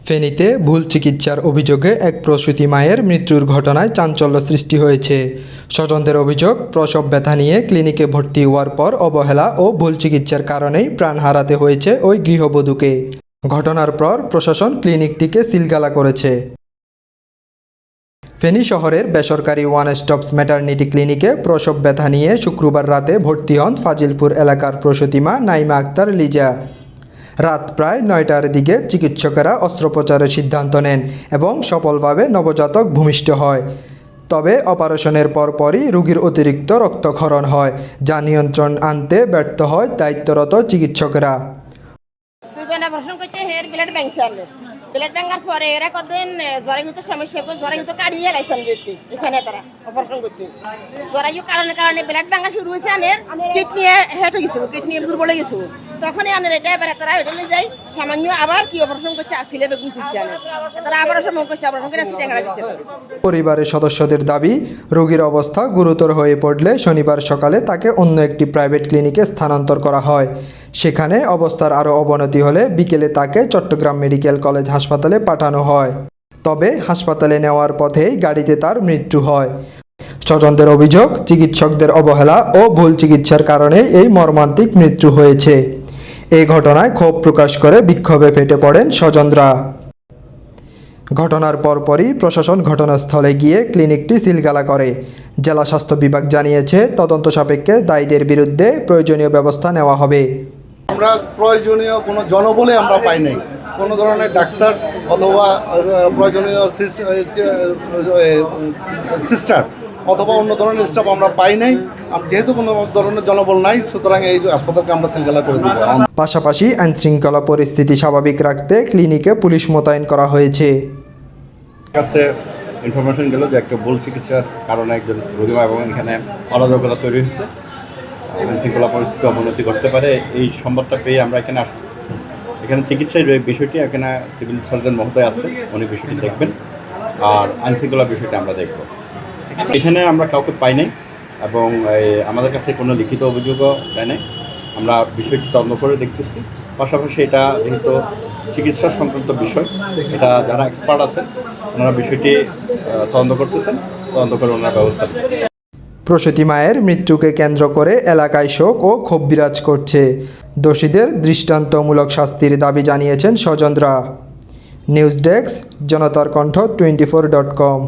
ফেনীতে ভুল চিকিৎসার অভিযোগে এক প্রসূতি মায়ের মৃত্যুর ঘটনায় চাঞ্চল্য সৃষ্টি হয়েছে। স্বজনদের অভিযোগ, প্রসব ব্যথা নিয়ে ক্লিনিকে ভর্তি হওয়ার পর অবহেলা ও ভুল চিকিৎসার কারণেই প্রাণ হারাতে হয়েছে ওই গৃহবধূকে। ঘটনার পর প্রশাসন ক্লিনিকটিকে সিলগালা করেছে। ফেনী শহরের বেসরকারি ওয়ান স্টপস ম্যাটারনিটি ক্লিনিকে প্রসব ব্যথা নিয়ে শুক্রবার রাতে ভর্তি হন ফাজিলপুর এলাকার প্রসূতি মা নাইমা আক্তার লিজা। রাত প্রায় 9টার দিকে চিকিৎসকেরা অস্ত্রোপচারের সিদ্ধান্ত নেন এবং সফলভাবে নবজাতক ভূমিষ্ঠ হয়। তবে অপারেশনের পরপরই রোগীর অতিরিক্ত রক্তক্ষরণ হয়, যা নিয়ন্ত্রণ আনতে ব্যর্থ হয় দায়িত্বরত চিকিৎসকেরা। ব্লাড ব্যাঙ্গার পরে এরা কতদিন জরায়ুতে সমস্যা জরায়ুতে কাটিয়ে লাইছেন এখানে তারা অপারেশন করতে জরায়ু কারণে ব্লাড ব্যাঙ্গা শুরু হয়েছে আনের কিডনি হেট হয়ে গেছে, কিডনি দুর্বল হয়ে গেছে। তখনই আনের এটা এবার তারা হোটেলে যাই সামান্য আবার কি অপারেশন করছে আসলে বেগুন করছে আনের তারা অপারেশন করছে, অপারেশন করে সিটেঙ্গা দিচ্ছে। পরিবারের সদস্যদের দাবি, রোগীর অবস্থা গুরুতর হয়ে পড়লে শনিবার সকালে তাকে অন্য একটি প্রাইভেট ক্লিনিকে স্থানান্তর করা হয়। সেখানে অবস্থার আরও অবনতি হলে বিকেলে তাকে চট্টগ্রাম মেডিকেল কলেজ হাসপাতালে পাঠানো হয়। তবে হাসপাতালে নেওয়ার পথেই গাড়িতে তার মৃত্যু হয়। স্বজনদের অভিযোগ, চিকিৎসকদের অবহেলা ও ভুল চিকিৎসার কারণে এই মর্মান্তিক মৃত্যু হয়েছে। এই ঘটনায় ক্ষোভ প্রকাশ করে বিক্ষোভে ফেটে পড়েন স্বজনরা। ঘটনার পরপরই প্রশাসন ঘটনাস্থলে গিয়ে ক্লিনিকটি সিলগালা করে। জেলা স্বাস্থ্য বিভাগ জানিয়েছে, তদন্ত সাপেক্ষে দায়ীদের বিরুদ্ধে প্রয়োজনীয় ব্যবস্থা নেওয়া হবে। আমরা প্রয়োজনীয় কোনো জনবলে আমরা পাই নাই, কোনো ধরনের ডাক্তার অথবা প্রয়োজনীয় সিস্টার অথবা অন্য ধরনের স্টাফ আমরা পাই নাই। যেহেতু কোনো ধরনের জনবল নাই, সুতরাং এই হাসপাতালকে আমরা সিলগালা করে দেব। পাশাপাশি আইনশৃঙ্খলা পরিস্থিতি স্বাভাবিক রাখতে ক্লিনিকে পুলিশ মোতায়েন করা হয়েছে। কাছে ইনফরমেশন গেল যে একটা ভুল চিকিৎসার কারণে একজন রোগীমা এবং এখানে অরাজকতা তৈরি হয়েছে, আইনশৃঙ্খলা পরিস্থিতি অবনতি করতে পারে। এই সংবাদটা পেয়ে আমরা এখানে আসছি। এখানে চিকিৎসার বিষয়টি এখানে সিভিল সার্জন মহোদয় আছে, উনি বিষয়টি দেখবেন, আর আইনশৃঙ্খলা বিষয়টি আমরা দেখব। এখানে আমরা কাউকে পাই নাই এবং আমাদের কাছে কোনো লিখিত অভিযোগও দেয় নাই। আমরা বিষয়টি তদন্ত করে দেখতেছি। পাশাপাশি এটা যেহেতু চিকিৎসা সংক্রান্ত বিষয়, এটা যারা এক্সপার্ট আছেন ওনারা বিষয়টি তদন্ত করতেছেন, তদন্ত করে ওনারা ব্যবস্থা নেবেন। প্রসূতি মায়ের মৃত্যুকে কেন্দ্র করে এলাকায় শোক ও ক্ষোভ বিরাজ করছে। দোষীদের দৃষ্টান্তমূলক শাস্তির দাবি জানিয়েছেন স্বজনরা। নিউজ ডেস্ক, জনতার কণ্ঠ 24.com।